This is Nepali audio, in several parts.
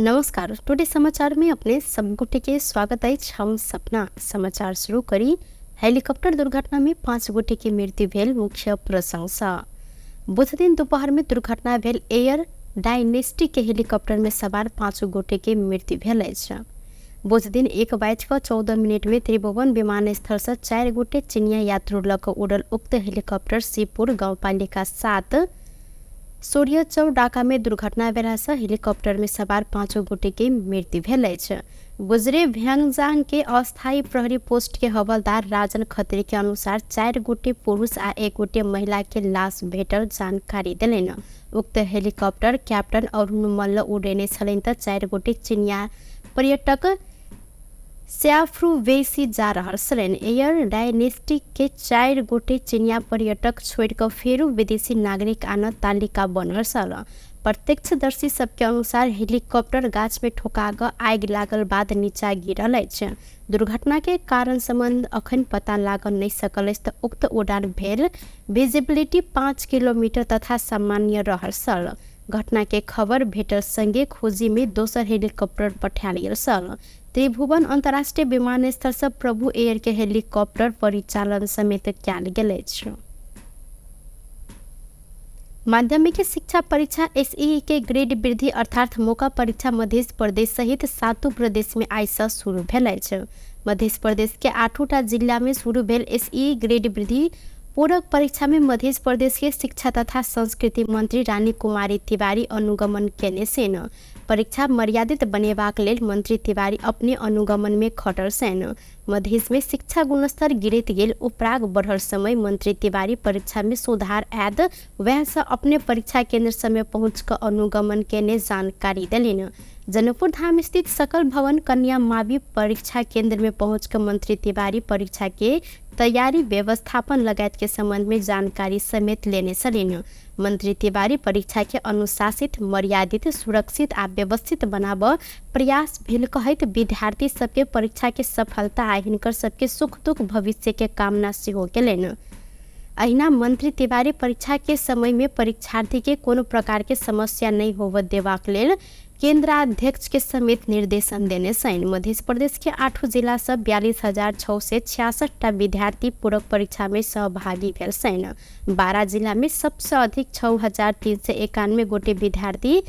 नमस्कार। टुडे समाचार में अपने सबगोटे के स्वागत है। हम सपना समाचार शुरू करी। हेलीकॉप्टर दुर्घटना में 5 गोटे की मृत्यु भेल, मुख्य प्रशंसा। बुध दिन दोपहर में दुर्घटना भेल एयर डायनेस्टी के हेलीकॉप्टर में सवार 5 गोटे की मृत्यु भेल अछि। बुध दिन 1:14 में त्रिभुवन विमानस्थल से 4 गोटे चीनिया यात्रु लऽ कऽ उड़ल उक्त हेलीकॉप्टर शिवपुर गांवपालिका 7 सूर्यचौ डाका में दुर्घटना भेला से हेलीकॉप्टर में सवार 5 गोटे की मृत्यु भेल अछि। गुजरे भ्यांगजांग के अस्थायी प्रहरी पोस्ट के हवलदार राजन खत्री के अनुसार 4 गोटे पुरुष आ 1 गोटे महिला के लाश भेटल जानकारी देलनि। उक्त हेलीकॉप्टर कैप्टन अरुण मल्ल उड़ेने छलनि तऽ 4 गोटे चीनिया पर्यटक स्याफ्रुवेसी जा रहल छलनि। एयर डायनेस्टी के 4 गोटे चीनिया पर्यटक छोड़ कऽ फेरू विदेशी नागरिक आन तालिका बनल छल। प्रत्यक्षदर्शी सबके अनुसार हेलीकॉप्टर गाछ में ठोका कऽ आगि लागल बाद नीचा गिरल अछि। दुर्घटना के कारण संबंध अखन पता लागल नहीं सकल अछि। उक्त उड़ान भेल विजिबिलिटी 5 किलोमीटर तथा सामान्य रहल छल। घटना के खबर भेटल संगे खोजी में दोसर हेलीकॉप्टर पठायल गेल छल। त्रिभुवन अंतर्राष्ट्रीय विमानस्थल से प्रभु एयर के हेलीकॉप्टर परिचालन समेत कयल गेल अछि। माध्यमिक शिक्षा परीक्षा एसईई के ग्रेड वृद्धि अर्थात मौका परीक्षा मध्य प्रदेश सहित 7 प्रदेश में आइ से शुरू भेल अछि। मध्य प्रदेश के 8टा जिला में शुरू भेल एसईई ग्रेड वृद्धि पूरक परीक्षा में मध्य प्रदेश के शिक्षा तथा संस्कृति मंत्री रानी कुमारी तिवारी अनुगमन केने सेन। परीक्षा मर्यादित बनेबाक लेल मंत्री तिवारी अपने अनुगमन में खटल सेन। मध्य में शिक्षा गुणस्तर गिरत गेल, उपराग बढ़ल समय मंत्री तिवारी परीक्षा में सुधार आयत वह से अपने परीक्षा केंद्र समय पहुँच कर अनुगमन केने जानकारी देलिन। जनकपुर धाम स्थित सकल भवन कन्या मावी परीक्षा केंद्र में पहुंचकर मंत्री तिवारी परीक्षा के तैयारी व्यवस्थापन लगायत के संबंध में जानकारी समेत लेने छलिन। मंत्री तिवारी परीक्षा के अनुशासित, मर्यादित, सुरक्षित आ व्यवस्थित बनाब प्रयास भेल कहैत विद्यार्थी सबके परीक्षा के सफलता आ हिनकर सबके सुख दुख भविष्य के कामना सेहो केलनि। अहिना मंत्री तिवारी परीक्षा के समय में परीक्षार्थी के कोनो प्रकार के समस्या नहीं होवत देबाक लेल केंद्राध्यक्ष के समेत निर्देशन देने छनि। मध्य प्रदेश के 8 जिला से 42,666 विद्यार्थी पूरक परीक्षा में सहभागी भेल छनि। 12 जिला में सबसे अधिक 6,391 गोटे विद्यार्थी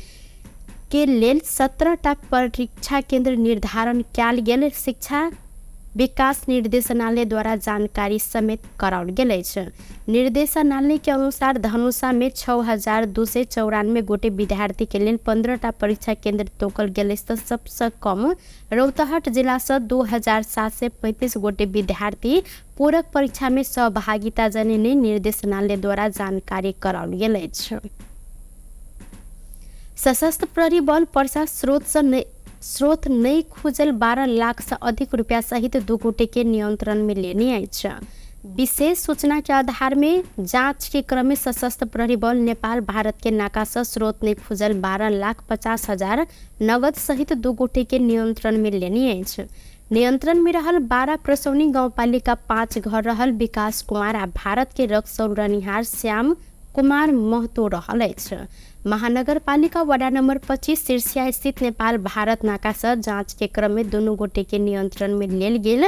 के लेल 17टा परीक्षा केंद्र निर्धारण कयल गेल शिक्षा विकास निर्देशनालय द्वारा जानकारी समेत कराओल गेल अछि। निर्देशनालय के अनुसार धनुषा में 6,294 गोटे विद्यार्थी के लेल 15टा परीक्षा केंद्र तोकल गेल अछि। सबसे कम रौतहट जिला से 2,735 गोटे विद्यार्थी पूरक परीक्षा में सहभागिता जनेने निर्देशनालय द्वारा जानकारी कराओल गेल अछि। सशस्त्र प्रहरी बल पर्सा स्रोत नहीं खुजल 12 लाख से अधिक रुपया सहित 2 गोटे के नियंत्रण में लेने अछि। विशेष सूचना के आधार में जांच के क्रम में सशस्त्र प्रहरी बल नेपाल भारत के नाका से स्रोत नहीं खुजल 12,50,000 नगद सहित 2 गोटे के नियंत्रण में लेने अछि। नियंत्रण में रहल 12 प्रसौनी गांवपालिका 5 घर रहल विकास कुमार आ भारत के रक्सौल रहनिहार श्याम कुमार महतो रहल अछि। महानगर पालिका वार्ड नंबर 25 सिरसिया स्थित नेपाल भारत नाका से जांच के क्रम में दोनों गोटे के नियंत्रण में लेल गेल।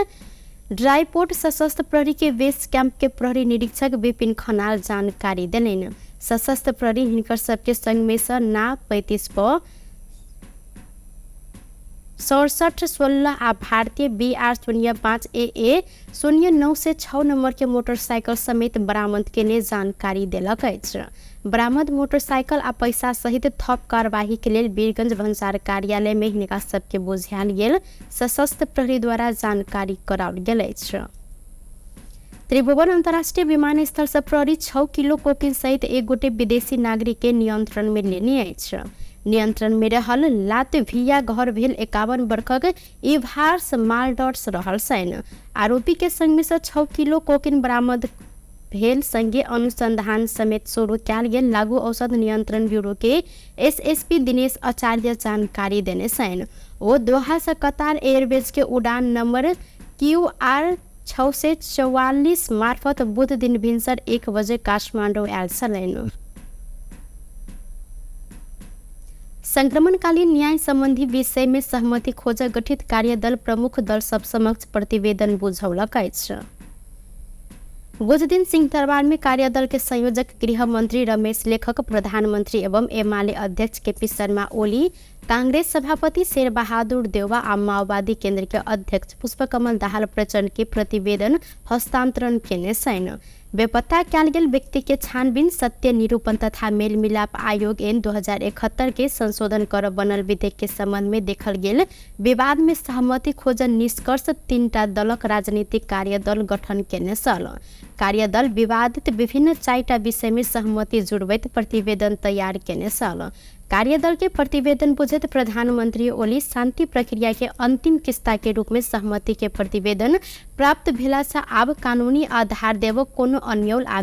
ड्राईपोर्ट सशस्त्र प्रहरी के वेस्ट कैंप के प्रहरी निरीक्षक विपिन खनाल जानकारी देलनि। सशस्त्र प्रहरी हिनकर सबके संग में से ना 35 पर 6716 आ भारतीय BR 05 AA 09 से 6 नंबर के मोटरसाइकिल समेत बरामद केने जानकारी देलक अछि। बरामद मोटरसाइकिल आ पैसा सहित थप कार्यवाही के लिए वीरगंज भंसार कार्यालय में हिनका सबके बुझायल गेल सशस्त्र प्रहरी द्वारा जानकारी कराओल गेल अछि। त्रिभुवन अंतर्राष्ट्रीय विमानस्थल से प्रहरी 6 किलो कोकीन सहित 1 गोटे विदेशी नागरिक के नियंत्रण में लेने अछि। नियंत्रण में रहल लातविया घर भेल 51 वर्षक इवार्स माल्डर्स रहल छनि। आरोपी के संग में से 6 किलो कोकीन बरामद भेल संगे अनुसंधान समेत शुरू कयल गेल। लागू औषध नियंत्रण ब्यूरो के SSP दिनेश आचार्य जानकारी देने छनि। ओ दोहा से कतार एयरवेज के उड़ान नंबर QR 644 मार्फत बुध दिन भिनसर 1 बजे काठमांडू आयल छलनि। संक्रमणकालीन न्याय संबंधी विषय में सहमति खोज गठित कार्यदल प्रमुख दल सब समक्ष प्रतिवेदन बुझौलक अछि। गुजदिन सिंहदरबार में कार्यदल के संयोजक गृह मंत्री रमेश लेखक, प्रधानमंत्री एवं एमाले अध्यक्ष केपी शर्मा ओली, कांग्रेस सभापति शेर बहादुर देउवा आ माओवादी केंद्र के अध्यक्ष पुष्पकमल दाहाल प्रचंड के प्रतिवेदन हस्तांतरण केने छैन। बेपत्ता कैल गेल व्यक्ति के छानबीन, सत्य निरूपण तथा मेल मिलाप आयोग एन 2071 के संशोधन कर बनल विधेयक के संबंध में देखल गेल विवाद में सहमति खोजन निष्कर्ष 3टा दलक राजनीतिक कार्यदल गठन केने छल। कार्यदल विवादित विभिन्न 4टा विषय में सहमति जुड़बैत प्रतिवेदन तैयार केने छल। कार्यदल के प्रतिवेदन बुझैत प्रधानमंत्री ओली शांति प्रक्रिया के अंतिम किस्ता के रूप में सहमति के प्रतिवेदन प्राप्त भेला से आब कानूनी आधार देव कोनो अन्यल आ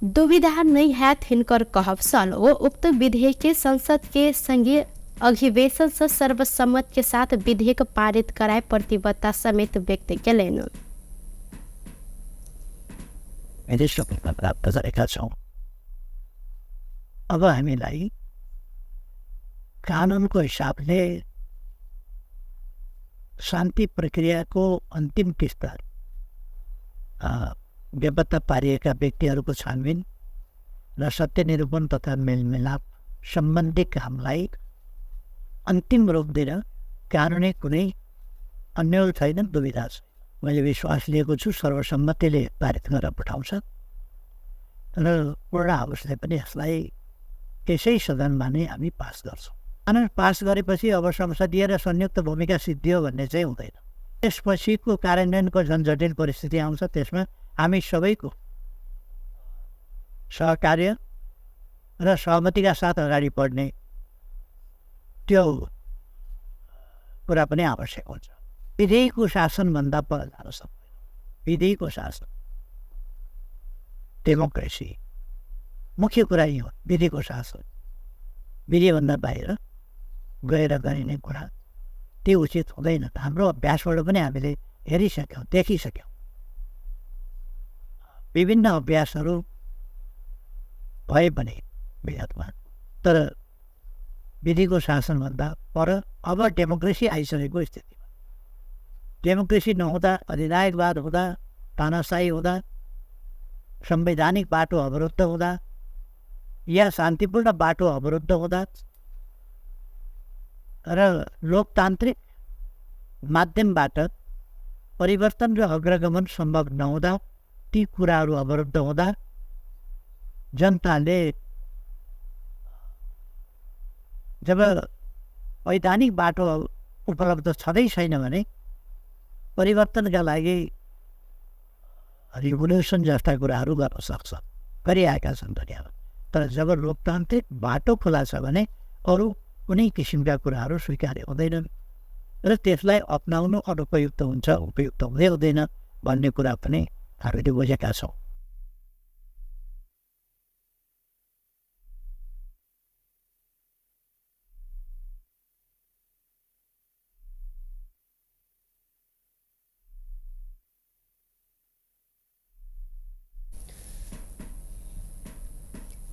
दुविधा नहीं हैत हिनकर कहब छल। वो उक्त विधेयक के संसद के संघीय अधिवेशन से सर्वसम्मत के साथ विधेयक पारित कराए प्रतिबद्धता समेत व्यक्त केलैन। अब हामीलाई कानुनको हिसाबले शान्ति प्रक्रियाको अन्तिम किस्ता बेपत्ता पारिएका व्यक्तिहरूको छानबिन र सत्य निरूपण तथा मेलमिलाप सम्बन्धी कामलाई अन्तिम रूप दिन कानुनी कुनै अन्यल छैन, दुविधा छ। मैले विश्वास लिएको छु सर्वसम्मतिले पारित गरेर पठाउँछ र पूर्ण हाउसले पनि यसलाई त्यसै सदनमा नै हामी पास गर्छौँ। कानुन पास गरेपछि अब संसदीय र संयुक्त भूमिका सिद्धियो भन्ने चाहिँ हुँदैन। त्यसपछिको कार्यान्वयनको झन् जटिल परिस्थिति आउँछ। त्यसमा हामी सबैको सहकार्य र सहमतिका साथ अगाडि बढ्ने त्यो कुरा पनि आवश्यक हुन्छ। विधिको शासनभन्दा पर जान सक्दैन। विधिको शासन, डेमोक्रेसी मुख्य कुरा यो हो। विधिको शासन, विधिभन्दा बाहिर गएर गरिने कुरा त्यो उचित हुँदैन। हाम्रो अभ्यासबाट पनि हामीले हेरिसक्यौँ, देखिसक्यौँ। विभिन्न अभ्यासहरू भए पनि विगतमा, तर विधिको शासनभन्दा पर अब डेमोक्रेसी आइसकेको स्थितिमा, डेमोक्रेसी नहुँदा, अधिनायकवाद हुँदा, तानाशाही हुँदा, संवैधानिक बाटो अवरुद्ध हुँदा या शान्तिपूर्ण बाटो अवरुद्ध हुँदा र लोकतान्त्रिक माध्यमबाट परिवर्तन र अग्रगमन सम्भव नहुँदा, ती कुराहरू अवरुद्ध हुँदा जनताले जब वैधानिक बाटो उपलब्ध छँदै छैन भने परिवर्तनका लागि रिभोल्युसन जस्ता कुराहरू गर्न सक्छ, गरिआएका छन् दुनियाँमा। तर जब लोकतान्त्रिक बाटो खुला छ भने अरू कुनै किसिमका कुराहरू स्वीकार्य हुँदैनन् र त्यसलाई अपनाउनु अनुपयुक्त हुन्छ, उपयुक्त हुँदै हुँदैन भन्ने कुरा पनि हामीले बुझेका छौँ।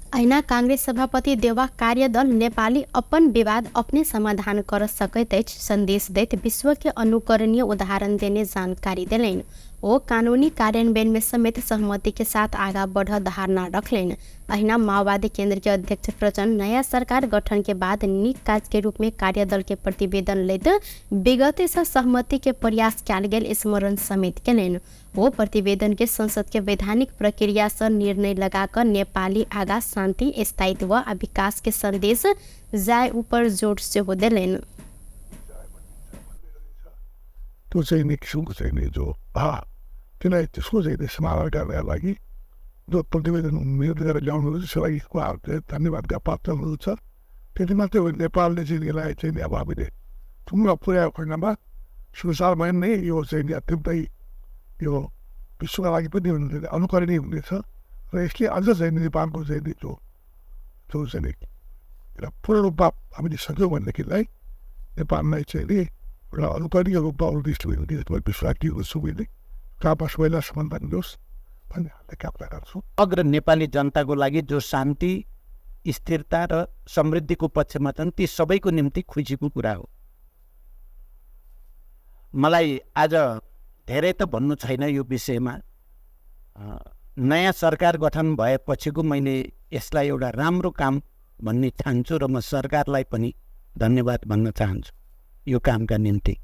ऐना कांग्रेस सभापति देउवा कार्यदल नेपाली अपन विवाद अपने समाधान कर सकैत अछि संदेश दैत विश्व के अनुकरणीय उदाहरण देने जानकारी दिलैन। वो कानूनी कार्यान्वयन में समेत सहमति के साथ आगा बढ़ धारणा रखलेन। अहिना माओवादी केंद्र के अध्यक्ष प्रचंड नया सरकार गठन के बाद नीक काज के रूप में कार्यदल के प्रतिवेदन लैत विगत से सहमति के प्रयास कैल गेल स्मरण समेत केलेन। वो प्रतिवेदन के संसद के वैधानिक प्रक्रिया से निर्णय लगाकर नेपाली आगा शांति, स्थायित्व आ विकास के संदेश जाए ऊपर जोड़ से हो दिलेन। त्यो चाहिँ नि किसिमको चाहिँ नि जो त्यसलाई त्यसको चाहिँ समावेश गर्नका लागि जो प्रतिवेदन निर्णय गरेर ल्याउनु त्यसलाई उहाँहरू चाहिँ धन्यवादका पात्र हुनुहुन्छ। त्यति मात्रै हो, नेपालले चाहिँ यसलाई चाहिँ अब हामीले ठुलो पुर्याएको खण्डमा संसारमा नै यो चाहिँ नि अत्यन्तै यो विश्वका लागि पनि अनुकरणीय हुनेछ र यसले अझ चाहिँ नेपालको चाहिँ नि जो चाहिँ नि पूर्ण रूपमा हामीले सक्यौँ भनेदेखिलाई नेपाललाई चाहिँ नि एउटा अनुकरणीय रूपमा उद्दिष्ट हुने विश्वास दिएको छु। मैले कहाँ सबैलाई समाधान दियोस् भन्ने हामीले कामना गर्छौँ। अग्र नेपाली जनताको लागि जो शान्ति स्थिरता र समृद्धिको पक्षमा छन् ती सबैको निम्ति खुसीको कुरा हो। मलाई आज धेरै त भन्नु छैन यो विषयमा। नयाँ सरकार गठन भएपछिको मैले यसलाई एउटा राम्रो काम भन्ने ठान्छु र म सरकारलाई पनि धन्यवाद भन्न चाहन्छु यो कामका निम्ति।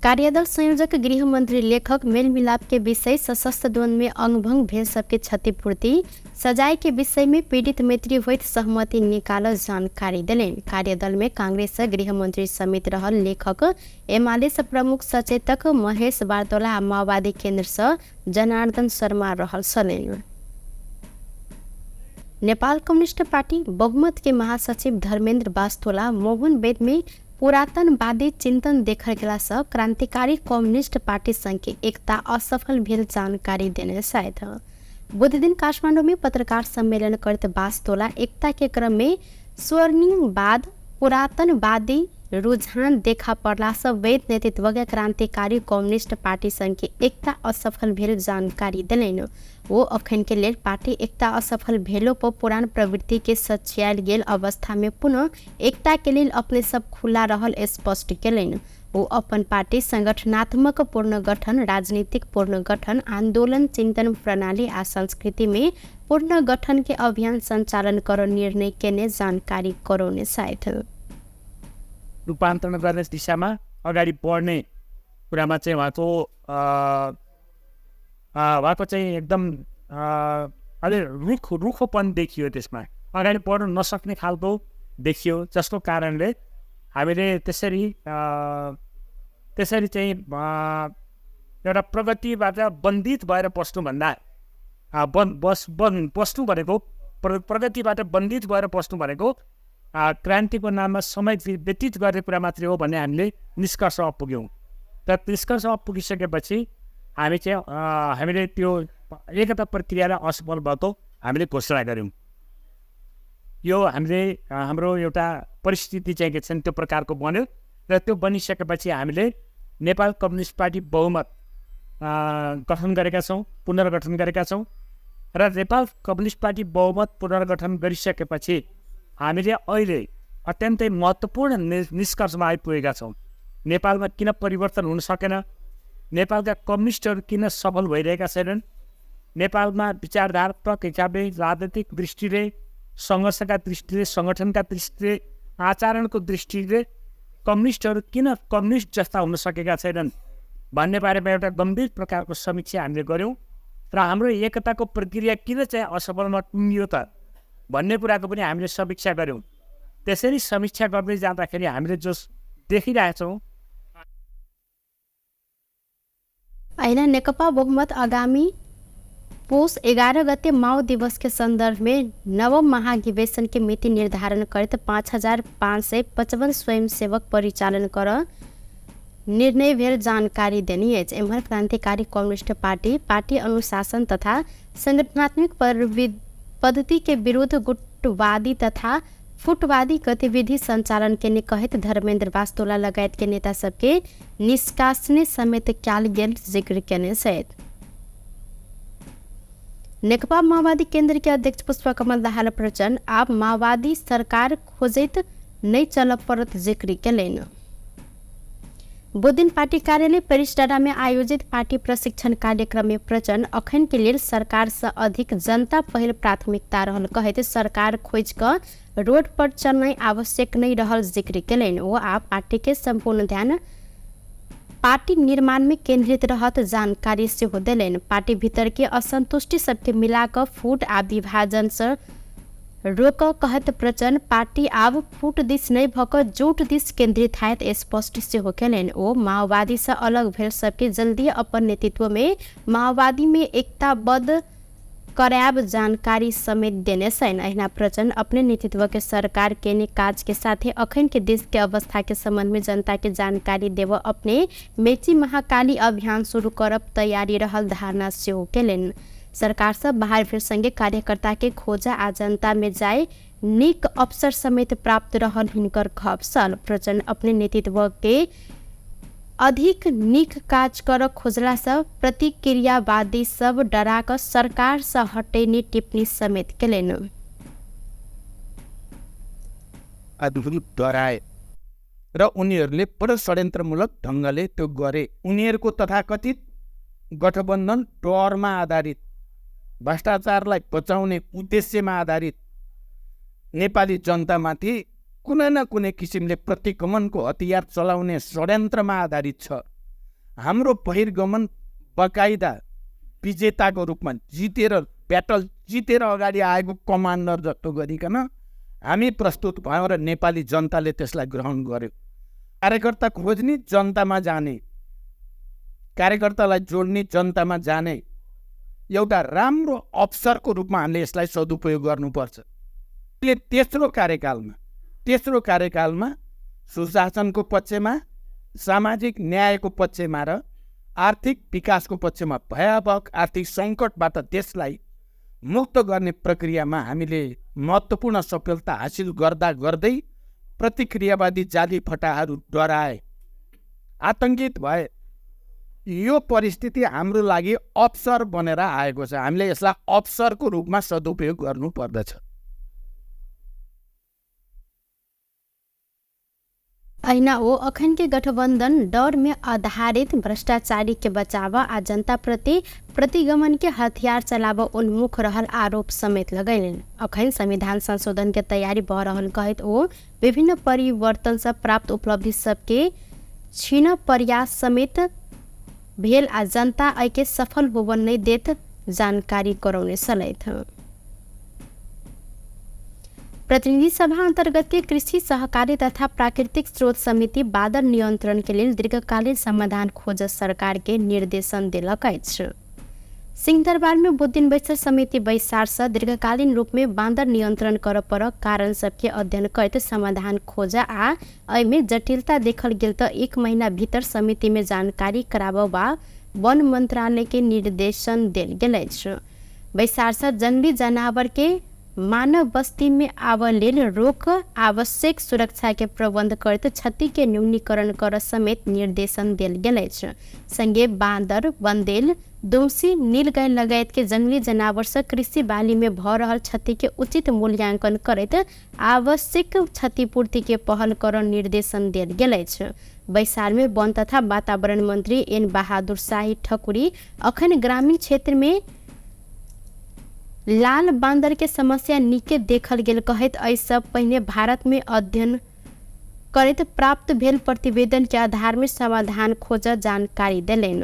कार्यदल संयोजक गृहमंत्री लेखक मेलमिलाप के विषय सशस्त्र द्वंद्व में अंगभंग भेल सबके क्षतिपूर्ति सजाए के विषय में पीड़ित मैत्री होइत सहमति निकाल जानकारी दिलेन। कार्यदल में कांग्रेस गृहमंत्री समेत रहल लेखक एमाले प्रमुख सचेतक महेश बारतोला माओवादी केंद्र से जनार्दन शर्मा रहल सलेन। नेपाल कम्युनिस्ट पार्टी बहुमत के महासचिव धर्मेंद्र बास्तोला मोहन वेद में पुरातनवादी चिंतन देखल गेला से क्रांतिकारी कम्युनिस्ट पार्टी संघ के एकता असफल भेल जानकारी देने शायद बुध दिन काठमांडू में पत्रकार सम्मेलन करते बास्तोला एकता के क्रम में स्वर्णिमवाद पुरातनवादी रुझान देखा पड़ला से वैध नेतृत्व के क्रांतिकारी कम्युनिस्ट पार्टी संघ के एकता असफल भेल जानकारी दिलेन। वो अखन के लेल पार्टी एकता असफल भेलो पर पुरान प्रवृत्ति के सच्याल गेल अवस्था में पुनः एकता के लिए अपने सब खुला रहल स्पष्ट केलन। वो अपन पार्टी संगठनात्मक पुनर्गठन राजनीतिक पुनर्गठन आंदोलन चिंतन प्रणाली आ संस्कृति में पुनर्गठन के अभियान संचालन करो निर्णय केने जानकारी करोने सायद रूपान्तरण गर्ने दिशामा अगाडि बढ्ने कुरामा चाहिँ उहाँको चाहिँ एकदम अलि रुखोपन देखियो। त्यसमा अगाडि बढ्न नसक्ने खालको देखियो, जसको कारणले हामीले त्यसरी चाहिँ एउटा प्रगतिबाट बन्धित भएर बस्नुभन्दा बस्नु भनेको प्रगतिबाट बन्धित भएर बस्नु भनेको क्रान्तिको नाममा समय व्यतीत गर्ने कुरा मात्रै हो भन्ने हामीले निष्कर्षमा पुग्यौँ। तर निष्कर्षमा पुगिसकेपछि हामीले त्यो एकता प्रक्रियालाई असफल भएको हामीले घोषणा गऱ्यौँ। यो हाम्रो एउटा परिस्थिति चाहिँ के छ त्यो प्रकारको बन्यो र त्यो बनिसकेपछि हामीले नेपाल कम्युनिस्ट पार्टी बहुमत गठन गरेका छौँ, पुनर्गठन गरेका छौँ र नेपाल कम्युनिस्ट पार्टी बहुमत पुनर्गठन गरिसकेपछि हामीले अहिले अत्यन्तै महत्त्वपूर्ण निष्कर्षमा आइपुगेका छौँ। नेपालमा किन परिवर्तन हुन सकेन, नेपालका कम्युनिस्टहरू किन सफल भइरहेका छैनन्, नेपालमा विचारधात्मक हिसाबले राजनीतिक दृष्टिले सङ्घर्षका दृष्टिले सङ्गठनका दृष्टिले आचरणको दृष्टिले कम्युनिस्टहरू किन कम्युनिस्ट जस्ता हुन सकेका छैनन् भन्ने बारेमा एउटा गम्भीर प्रकारको समीक्षा हामीले गऱ्यौँ र हाम्रो एकताको प्रक्रिया किन चाहिँ असफलमा टुङ्गियो त भन्ने कुराको पनि हामीले समीक्षा गऱ्यौँ। त्यसरी समीक्षा गर्दै जाँदाखेरि हामीले जो देखिरहेछौँ अहिले नेकपा बहुमत आगामी पुष 11 गते माओ दिवस के संदर्भ में नवम महाधिवेशन के मिति निर्धारण करते 5555 स्वयंसेवक परिचालन कर निर्णय भेल जानकारी देनी है। एम्हर क्रांतिकारी कम्युनिस्ट पार्टी अनुशासन तथा संगठनात्मक पद्धति के विरुद्ध गुटवादी तथा फुटवादी गतिविधि संचालन के कहत धर्मेंद्र बास्तोला लगायत के नेता सबके निष्कासने समेत क्याल गेल जिक्र केने सहित नेकपा माओवादी केंद्र के अध्यक्ष पुष्पकमल दाहाल प्रचंड आप माओवादी सरकार खोजित नहीं चल परत जिक्र केलेन। बुधदिन पार्टी कार्यालय परिसडाँडा में आयोजित पार्टी प्रशिक्षण कार्यक्रम में प्रचंड अखन के लिए सरकार से अधिक जनता पहल प्राथमिकता रहल कहते सरकार खोज कर रोड पर चलना आवश्यक नहीं रहल जिक्र केलेन। वो आप पार्टी के संपूर्ण ध्यान पार्टी निर्माण में केंद्रित रहत जानकारी से हो दिलेन। पार्टी भीतर के असंतुष्टि सबके मिलाकर फूट आ विभाजन से रोक कहत प्रचंड पार्टी आब फूट दिस नहीं भकर जोट दिस केंद्रित है स्पष्ट से हो केलेन। ओ माओवादी से अलग भेल सबके जल्दी अपन नेतृत्व में माओवादी में एकताबद्ध कराब जानकारी समेत देने सैन। अहिना प्रचंड अपने नेतृत्व के सरकार के काज के साथ अखन के देश के अवस्था के संबंध में जनता के जानकारी देव अपने मेची महाकाली अभियान शुरू करब तैयारी रहल धारणा से हो केलेन। सरकार से बाहर फिर संगे कार्यकर्ता के खोजा आ जनता में जाए निक अवसर समेत प्राप्त रहल हिनकर खबसल। प्रचंड अपने नेतृत्व के अधिक नीक काज कर खोजला से प्रतिक्रियावादी सब डरा कर सरकार से हटेने टिप्पणी समेत केलेन। अद्भुत डराए र उनीहरूले बडो षड्यन्त्रमूलक ढङ्गले त्यो गरे। उनीहरूको तथाकथित गठबन्धन डरमा आधारित, भ्रष्टाचारलाई बचाउने उद्देश्यमा आधारित, नेपाली जनतामाथि कुनै न कुनै किसिमले प्रतिगमनको हतियार चलाउने षड्यन्त्रमा आधारित छ। हाम्रो बहिर्गमन बकाइदा विजेताको रूपमा जितेर, ब्याटल जितेर अगाडि आएको कमान्डर जस्तो गरिकन हामी प्रस्तुत भयौँ र नेपाली जनताले त्यसलाई ग्रहण गर्यो। कार्यकर्ता खोज्ने, जनतामा जाने, कार्यकर्तालाई जोड्ने, जनतामा जाने एउटा राम्रो अवसरको रूपमा हामीले यसलाई सदुपयोग गर्नुपर्छ। तेस्रो कार्यकालमा सुशासनको पक्षमा, सामाजिक न्यायको पक्षमा र आर्थिक विकासको पक्षमा भयावह आर्थिक सङ्कटबाट देशलाई मुक्त गर्ने प्रक्रियामा हामीले महत्त्वपूर्ण सफलता हासिल गर्दा गर्दै प्रतिक्रियावादी जाली फटाहरू डराए, आतङ्कित भए। यो परिस्थिति हाम्रो लागि अवसर बनेर आएको छ। हामीले यसलाई अवसरको रूपमा सदुपयोग गर्नुपर्दछ। ऐना वो अखन के गठबंधन डर में आधारित भ्रष्टाचारी के बचाव आ जनता प्रति प्रतिगमन के हथियार चलाव उन्मुख रहल आरोप समेत लगैलन। अखन संविधान संशोधन के तैयारी भ रहल कहत वो विभिन्न परिवर्तन से प्राप्त उपलब्धि सबके छीन प्रयास समेत भेल आ जनता ऐके सफल होवन नहीं देत जानकारी करौने सलैथ। प्रतिनिधि सभा अंतर्गत के कृषि सहकारी तथा प्राकृतिक स्रोत समिति बादल नियंत्रण के लिए दीर्घकालीन समाधान खोज सरकार के निर्देशन दिलक अछि। सिंहदरबार में बुद्धिन बैसर समिति बैसार से दीर्घकालीन रूप में बांदर नियंत्रण कर पर कारण सबके अध्ययन करते समाधान खोजा आ में जटिलता देखल गेल तो 1 महीना भीतर समिति में जानकारी कराब वा वन मंत्रालय के निर्देशन दिल गेल अछि। बैसार से जंगली जानवर के मानव बस्ती में आवलेल रोक, आवश्यक सुरक्षा के प्रबंध करते क्षति के न्यूनीकरण कर समेत निर्देशन दिल गेल अछि। संगे बांदर, बंदेल, दुमसी, नीलगाय लगायत के जंगली जानवर से कृषि बाली में भ रहल क्षति के उचित मूल्यांकन करैत आवश्यक क्षतिपूर्ति के पहल कर निर्देशन दिल गेल अछि। बैसार में वन तथा वातावरण मंत्री एन बहादुर शाही ठकुरी अखन ग्रामीण क्षेत्र में लाल बांदर के समस्या निके देखल गेल कहत ऐसा पहले भारत में अध्ययन करत प्राप्त भेल प्रतिवेदन के आधार में समाधान खोज जानकारी दिलेन।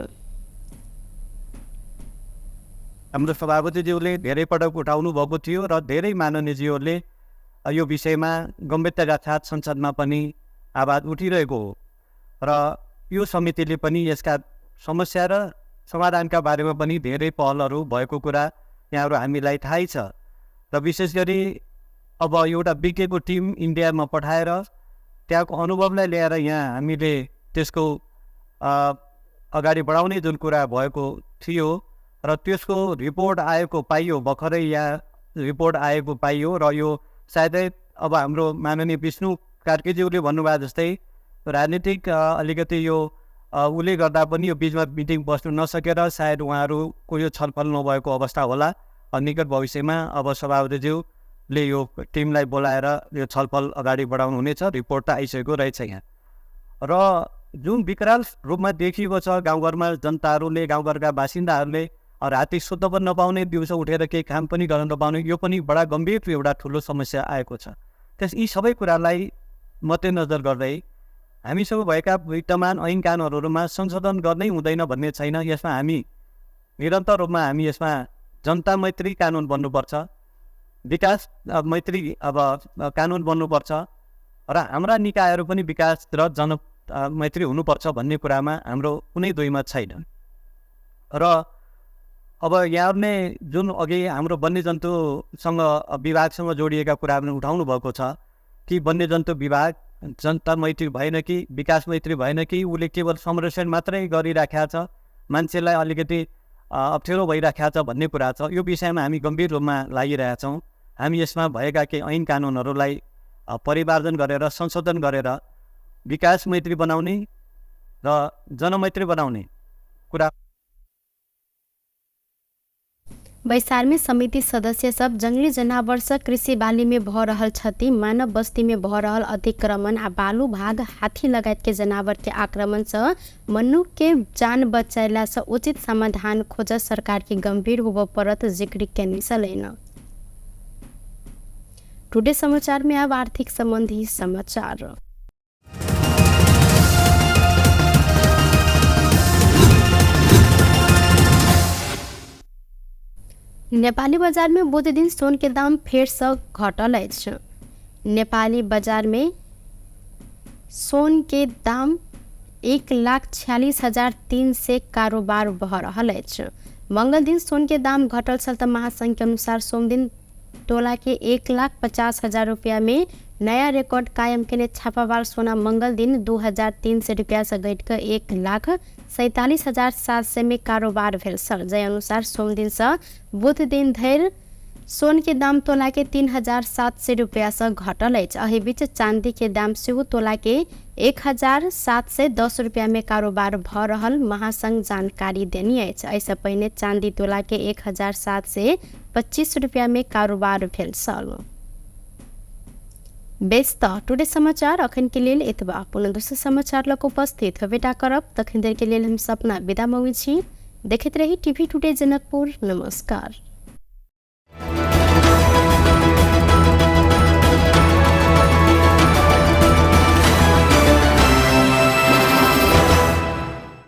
हाम्रो सभापतिज्यूले धेरै पटक उठाउनु भएको थियो र धेरै माननीयज्यूहरूले यो विषयमा गम्भीरताका साथ संसदमा पनि आवाज उठिरहेको हो र यो समितिले पनि यसका समस्या र समाधानका बारेमा पनि धेरै पहलहरू भएको कुरा यहाँहरू हामीलाई थाहै छ। र विशेष गरी अब एउटा विज्ञको टिम इन्डियामा पठाएर त्यहाँको अनुभवलाई ल्याएर यहाँ हामीले त्यसको अगाडि बढाउने जुन कुरा भएको थियो र त्यसको रिपोर्ट आएको पाइयो, भर्खरै यहाँ रिपोर्ट आएको पाइयो र यो सायदै अब हाम्रो माननीय विष्णु कार्कीज्यूले भन्नुभयो जस्तै राजनीतिक अलिकति यो उसले गर्दा पनि यो बिचमा मिटिङ बस्नु नसकेर सायद उहाँहरूको यो छलफल नभएको अवस्था होला। निकट भविष्यमा अब सभापतिज्यूले यो टिमलाई बोलाएर यो छलफल अगाडि बढाउनु हुनेछ। रिपोर्ट त आइसकेको रहेछ यहाँ र जुन विकराल रूपमा देखिएको छ गाउँघरमा जनताहरूले, गाउँघरका बासिन्दाहरूले राति सुत्न पनि नपाउने, दिउँसो उठेर केही काम पनि गर्न नपाउने, यो पनि बडा गम्भीर एउटा ठुलो समस्या आएको छ। यी सबै कुरालाई मध्यनजर गर्दै हामीसँग भएका विद्यमान ऐन कानुनहरूमा संशोधन गर्नै हुँदैन भन्ने छैन। यसमा हामी निरन्तर रूपमा हामी यसमा जनता मैत्री कानुन बन्नुपर्छ, विकास मैत्री अब कानुन बन्नुपर्छ र हाम्रा निकायहरू पनि विकास र जन मैत्री हुनुपर्छ भन्ने कुरामा हाम्रो कुनै दुईमत छैन। र अब यहाँहरूले जुन अघि हाम्रो वन्यजन्तुसँग विभागसँग जोडिएका कुराहरू उठाउनु भएको छ कि वन्यजन्तु विभाग जनता मैत्री भएन कि विकास मैत्री भएन कि उसले केवल संरक्षण मात्रै गरिराखेका छ, मान्छेलाई अलिकति अप्ठ्यारो भइराखेका छ भन्ने कुरा छ। यो विषयमा हामी गम्भीर रूपमा लागिरहेका छौँ। हामी यसमा भएका केही ऐन कानुनहरूलाई परिमार्जन गरेर संशोधन गरेर विकास मैत्री बनाउने र जनमैत्री बनाउने कुरा। बैसार में समिति सदस्य सब जंगली जनावर से कृषि बाली में भ रहल क्षति, मानव बस्ती में भ रहल अतिक्रमण आ बालू भाग, हाथी लगायत के जनावर के आक्रमण से मनुष्य के जान बचाइला से उचित समाधान खोज सरकार की गंभीर होब परत जिक्र के निसलेन। टुडे समाचार में अब आर्थिक संबंधी समाचार। नेपाली बाजार में बुध दिन सोन के दाम फेर से घटल अछि। नेपाली बाजार में सोन के दाम 1,46,300 कारोबार भऽ रहल अछि। मंगल दिन सोन के दाम घटल छल तऽ महासंघ के अनुसार सोम दिन तोला के 1,50,000 रुपया में नया रिकॉर्ड कायम केने छापामार सोना मंगल दिन 2,300 रुपया से घट कर 1,47,700 में कारोबार भेल छल। जय अनुसार सोम दिन से बुध दिन धरि सोन के दाम तोला के 3,700 रुपया से घटल अछि। एहि बीच चांदी के दाम सेहो तोला के 1,710 रुपया में कारोबार भऽ रहल महासंघ जानकारी देनी अछि। एहिसँ पहिने चांदी तोला के 1,725 रुपया में कारोबार भेल छल। बेस्त टुडे समाचार अखन के लेल एतबा। पुनः दोसर समाचार लक उपस्थित बेटा करब, तखन देर के लेल हम सपना विदा मंगै छी। देखैत रही टीवी टुडे जनकपुर। नमस्कार।